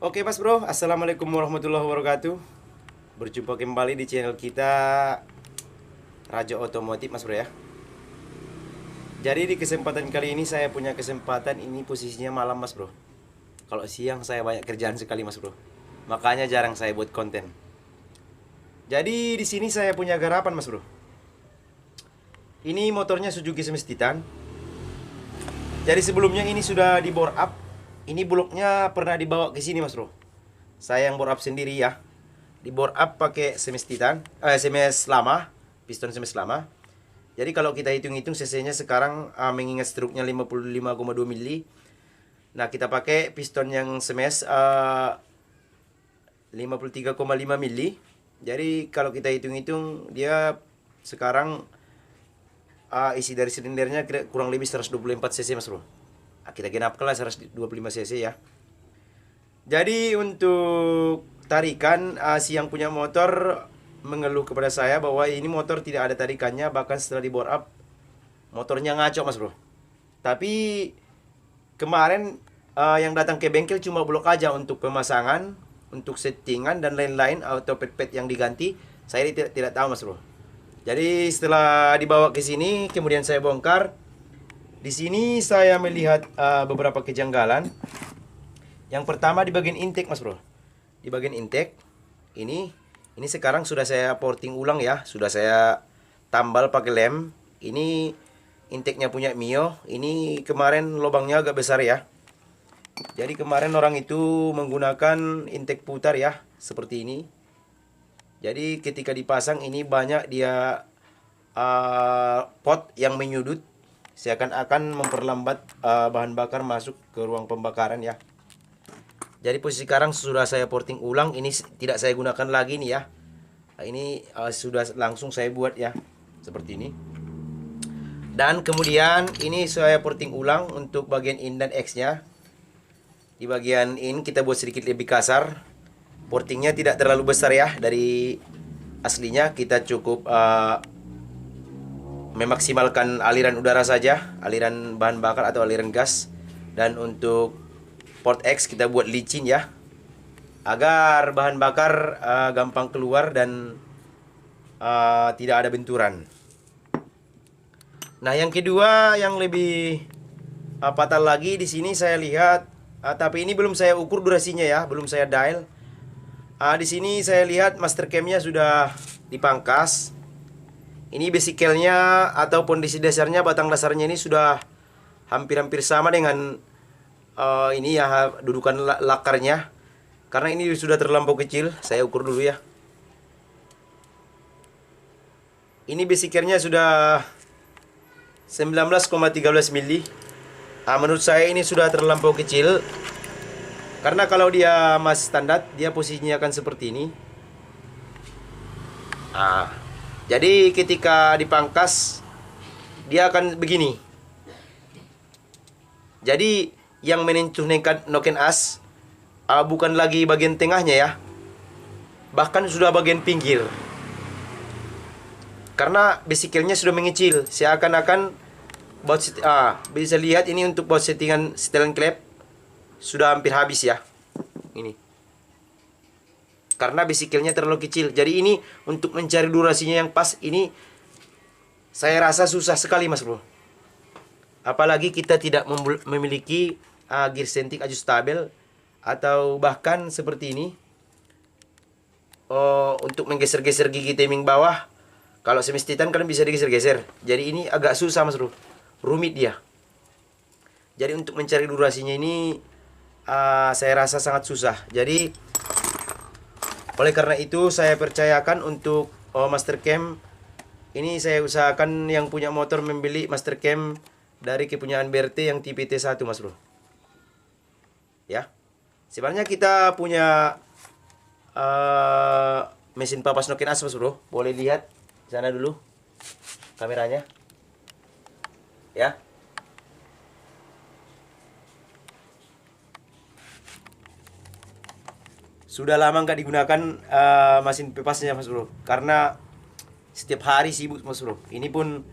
Oke Mas Bro, Assalamualaikum warahmatullahi wabarakatuh. Berjumpa kembali di channel kita Rajo Otomotif Mas Bro ya. Jadi di kesempatan kali ini saya punya kesempatan, ini posisinya malam Mas Bro. Kalau siang saya banyak kerjaan sekali Mas Bro. Makanya jarang saya buat konten. Jadi di sini saya punya garapan Mas Bro. Ini motornya Suzuki Smash Titan. Jadi sebelumnya ini sudah di bore up. Ini bloknya pernah dibawa ke sini Mas Bro. Saya yang bore up sendiri ya. Di bore up pakai Smash Titan, Smash lama, piston Smash lama. Jadi kalau kita hitung-hitung cc-nya sekarang mengingat struknya 55,2 mili. Nah, kita pakai piston yang Smash 53,5 mili. Jadi kalau kita hitung-hitung dia sekarang isi dari silindernya kurang lebih 124 cc Mas Bro. Kita genapkan lah 125 cc ya. Jadi untuk tarikan, si yang punya motor mengeluh kepada saya bahwa ini motor tidak ada tarikannya, bahkan setelah di bore up motornya ngaco Mas Bro. Tapi kemarin yang datang ke bengkel cuma blok aja untuk pemasangan, untuk settingan dan lain-lain, atau pet-pet yang diganti. Saya tidak tahu Mas Bro. Jadi setelah dibawa ke sini kemudian saya bongkar. Di sini saya melihat beberapa kejanggalan. Yang pertama di bagian intake Mas Bro. Di bagian intake ini sekarang sudah saya porting ulang ya, sudah saya tambal pakai lem. Ini intake-nya punya Mio. Ini kemarin lubangnya agak besar ya. Jadi kemarin orang itu menggunakan intake putar ya, seperti ini. Jadi ketika dipasang ini banyak dia pot yang menyudut, seakan-akan memperlambat bahan bakar masuk ke ruang pembakaran ya. Jadi posisi sekarang sudah saya porting ulang, ini tidak saya gunakan lagi nih ya. Nah, ini sudah langsung saya buat ya, seperti ini. Dan kemudian ini saya porting ulang untuk bagian in dan X nya. Di bagian in kita buat sedikit lebih kasar. Portingnya tidak terlalu besar ya dari aslinya. Kita cukup memaksimalkan aliran udara saja, aliran bahan bakar atau aliran gas. Dan untuk port X kita buat licin ya, agar bahan bakar gampang keluar dan tidak ada benturan. Nah, yang kedua yang lebih fatal lagi di sini saya lihat, tapi ini belum saya ukur durasinya ya, belum saya dial. Di sini saya lihat master cam-nya sudah dipangkas. Ini basic-nya atau pondisi dasarnya, batang dasarnya ini sudah hampir-hampir sama dengan ini ya, dudukan lakarnya. Karena ini sudah terlampau kecil, saya ukur dulu ya. Ini basic-nya sudah 19,13 mili. Menurut saya ini sudah terlampau kecil. Karena kalau dia masih standar, dia posisinya akan seperti ini. Jadi ketika dipangkas dia akan begini. Jadi yang menyentuh noken as bukan lagi bagian tengahnya ya, bahkan sudah bagian pinggir. Karena basic-nya sudah mengecil, seakan-akan bisa lihat ini untuk buat settingan setelan klep sudah hampir habis ya. Ini karena basic-nya terlalu kecil. Jadi ini untuk mencari durasinya yang pas ini saya rasa susah sekali Mas Bro. Apalagi kita tidak memiliki gear centik adjustable atau bahkan seperti ini untuk menggeser-geser gigi timing bawah. Kalau Smash Titan kan bisa digeser-geser. Jadi ini agak susah Mas Bro, rumit dia. Jadi untuk mencari durasinya ini saya rasa sangat susah. Jadi oleh karena itu saya percayakan untuk master cam ini, saya usahakan yang punya motor membeli master cam dari kepunyaan BRT yang tipe T1 Mas Bro. Ya. Sebenarnya kita punya mesin papas noken as Mas Bro. Boleh lihat sana dulu kameranya. Ya. Sudah lama nggak digunakan mesin pepasnya Mas Bro, karena setiap hari sibuk Mas Bro. Ini pun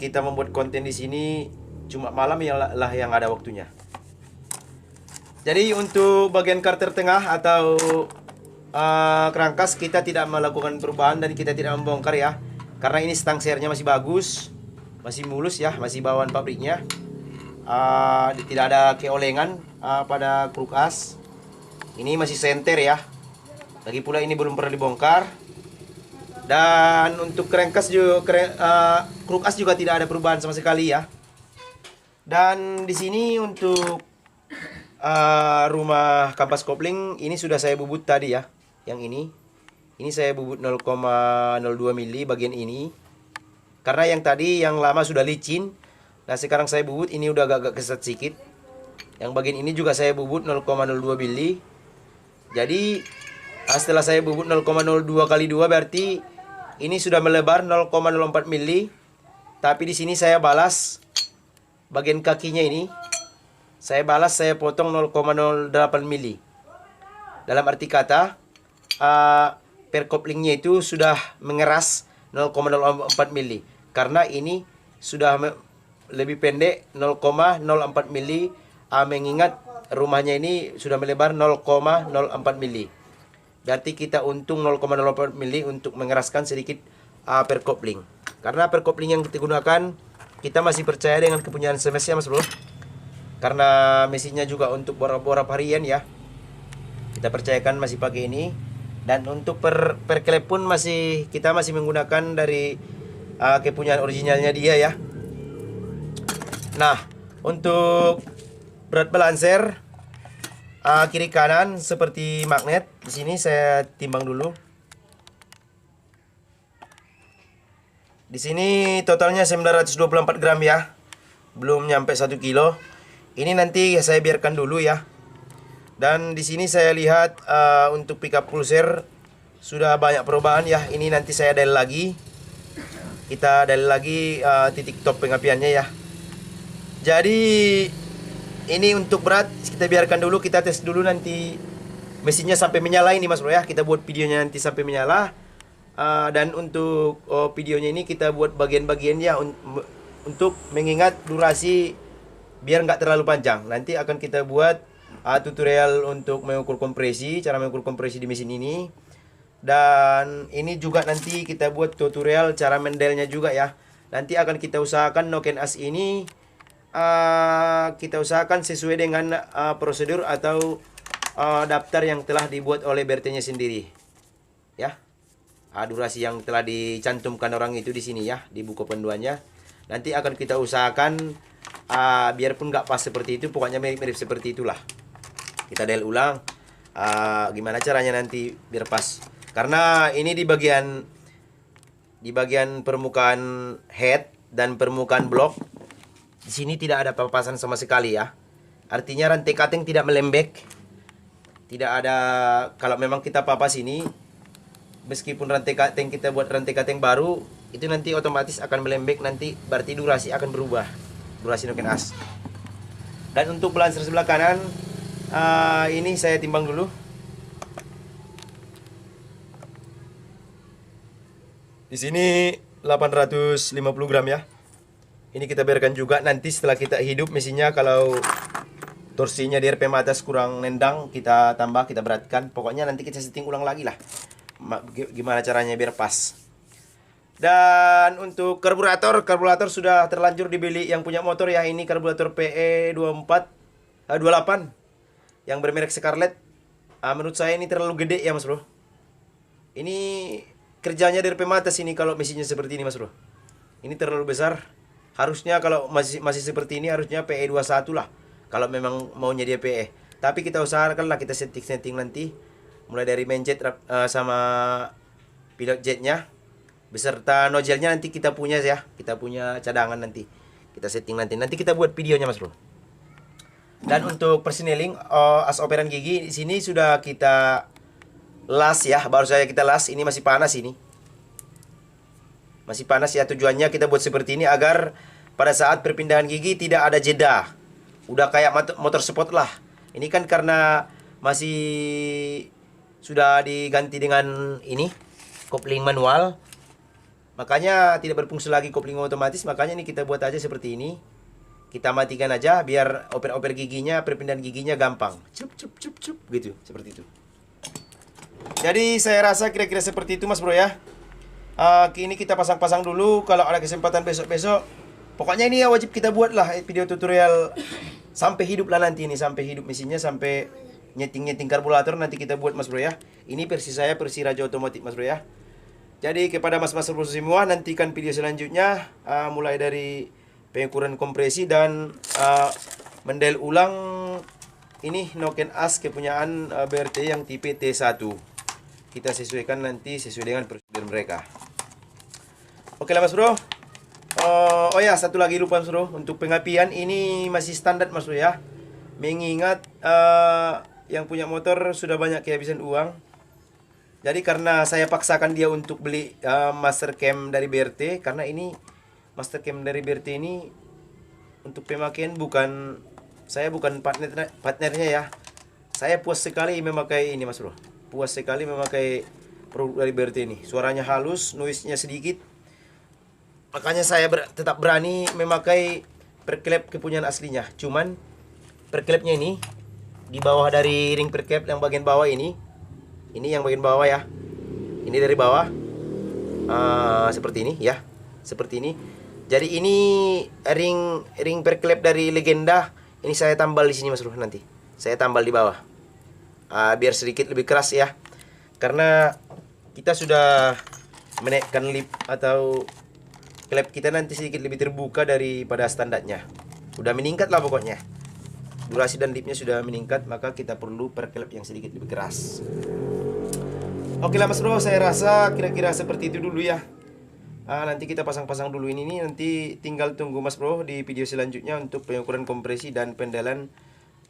kita membuat konten di sini cuma malam yang lah yang ada waktunya. Jadi untuk bagian karter tengah atau kerangkas kita tidak melakukan perubahan dan kita tidak membongkar ya. Karena ini stang sernya masih bagus, masih mulus ya, masih bawaan pabriknya. Tidak ada keolengan pada kruk as. Ini masih senter ya. Lagi pula ini belum pernah dibongkar. Dan untuk kerangkas juga kruk as juga tidak ada perubahan sama sekali ya. Dan di sini untuk rumah kampas kopling ini sudah saya bubut tadi ya. Yang ini saya bubut 0,02 mili bagian ini. Karena yang tadi yang lama sudah licin. Nah sekarang saya bubut ini udah agak kesat sedikit. Yang bagian ini juga saya bubut 0,02 mili. Jadi setelah saya bubut 0,02 kali 2 berarti ini sudah melebar 0,04 mili. Tapi di sini saya balas bagian kakinya ini. Saya balas, saya potong 0,08 mili. Dalam arti kata, per koplingnya itu sudah mengeras 0,04 mili. Karena ini sudah lebih pendek 0,04 mili. Mengingat rumahnya ini sudah melebar 0,04 mili. Berarti kita untung 0,04 mili untuk mengeraskan sedikit per kopling. Karena per kopling yang kita gunakan, kita masih percaya dengan kepunyaan semesnya mas bro. Karena mesinnya juga untuk borap-borap harian ya. Kita percayakan masih pakai ini. Dan untuk per klep pun kita masih menggunakan dari kepunyaan originalnya dia ya. Nah, untuk berat balancer kiri kanan seperti magnet. Di sini saya timbang dulu. Di sini totalnya 924 gram ya. Belum nyampe 1 kilo. Ini nanti saya biarkan dulu ya. Dan di sini saya lihat untuk pickup pulser sudah banyak perubahan ya. Ini nanti saya dial lagi. Kita dial lagi titik top pengapiannya ya. Jadi ini untuk berat kita biarkan dulu, kita tes dulu nanti mesinnya sampai menyala ini mas bro ya. Kita buat videonya nanti sampai menyala. Dan untuk videonya ini kita buat bagian-bagiannya untuk mengingat durasi biar nggak terlalu panjang. Nanti akan kita buat tutorial untuk mengukur kompresi, cara mengukur kompresi di mesin ini. Dan ini juga nanti kita buat tutorial cara mendelnya juga ya. Nanti akan kita usahakan noken as ini kita usahakan sesuai dengan prosedur atau daftar yang telah dibuat oleh BRT-nya sendiri. Ya. Durasi yang telah dicantumkan orang itu di sini ya, di buku panduannya. Nanti akan kita usahakan biarpun nggak pas seperti itu, pokoknya mirip-mirip seperti itulah. Kita dial ulang gimana caranya nanti biar pas. Karena ini di bagian permukaan head dan permukaan blok di sini tidak ada papasan sama sekali ya. Artinya rantai cutting tidak melembek. Tidak ada, kalau memang kita papas ini, meskipun rantai cutting kita buat rantai cutting baru, itu nanti otomatis akan melembek, nanti berarti durasi akan berubah. Durasi noken as. Dan untuk balancer sebelah kanan ini saya timbang dulu. Di sini 850 gram ya. Ini kita biarkan juga, nanti setelah kita hidup mesinnya kalau torsinya di RPM atas kurang nendang, kita tambah, kita beratkan. Pokoknya nanti kita setting ulang lagi lah gimana caranya biar pas. Dan untuk karburator sudah terlanjur dibeli yang punya motor ya. Ini karburator PE 28 yang bermerek Scarlett. Menurut saya ini terlalu gede ya mas bro. Ini kerjanya dari pematas ini kalau mesinnya seperti ini mas bro. Ini terlalu besar. Harusnya kalau masih seperti ini harusnya PE 21 lah. Kalau memang maunya dia PE. Tapi kita usahakan lah, kita setting nanti. Mulai dari main jet sama pilot jetnya. Beserta nozzle-nya nanti kita punya ya. Kita punya cadangan nanti. Kita setting nanti. Nanti kita buat videonya mas bro. Dan untuk persneling as operan gigi di sini sudah kita las ya. Baru saja kita las. Ini masih panas ini. Masih panas ya. Tujuannya kita buat seperti ini agar pada saat perpindahan gigi tidak ada jeda. Udah kayak motor sport lah. Ini kan karena masih sudah diganti dengan ini kopling manual. Makanya tidak berfungsi lagi kopling otomatis. Makanya ini kita buat aja seperti ini. kita matikan aja biar oper-oper giginya, perpindahan giginya gampang. Cup cup cup cup gitu, seperti itu. Jadi saya rasa kira-kira seperti itu Mas Bro ya. Kini kita pasang-pasang dulu, kalau ada kesempatan besok-besok. Pokoknya ini ya wajib kita buat lah video tutorial sampai hidup lah nanti ini, sampai hidup mesinnya, sampai nyeting-nyeting karburator nanti kita buat Mas Bro ya. Ini versi saya, versi Raja Otomotif Mas Bro ya. Jadi kepada mas-mas bro semua, nantikan video selanjutnya, mulai dari pengukuran kompresi dan mendel ulang ini noken as kepunyaan BRT yang tipe T1. Kita sesuaikan nanti sesuai dengan prosedur mereka. Oke lah Mas Bro. Oh ya, satu lagi lupa Mas Bro, untuk pengapian ini masih standar Mas Bro ya. Mengingat yang punya motor sudah banyak kehabisan uang. Jadi karena saya paksakan dia untuk beli master cam dari BRT, karena ini master cam dari BRT ini untuk pemakaian saya bukan partnernya ya. Saya puas sekali memakai ini Mas Bro. Puas sekali memakai produk dari BRT ini. Suaranya halus, noise-nya sedikit. Makanya saya tetap berani memakai perklep kepunyaan aslinya. Cuman perklepnya ini di bawah dari ring perklep yang bagian bawah ini yang bagian bawah ya. Ini dari bawah seperti ini ya. Seperti ini. Jadi ini ring perklep dari Legenda. Ini saya tambal di sini Mas Bro nanti. Saya tambal di bawah. Biar sedikit lebih keras ya. Karena kita sudah menaikkan lip atau klep kita nanti sedikit lebih terbuka daripada standarnya. Sudah meningkat lah pokoknya. Durasi dan lipnya sudah meningkat, maka kita perlu perklep yang sedikit lebih keras. Oke lah Mas Bro, saya rasa kira-kira seperti itu dulu ya. Nanti kita pasang-pasang dulu ini nanti tinggal tunggu Mas Bro di video selanjutnya untuk pengukuran kompresi dan pendelan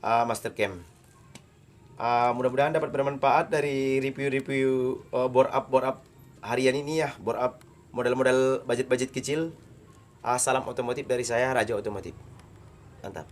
master cam. Mudah-mudahan dapat bermanfaat dari review-review bore up harian ini ya, bore up model-model budget-budget kecil. Salam otomotif dari saya, Raja Otomotif. Mantap.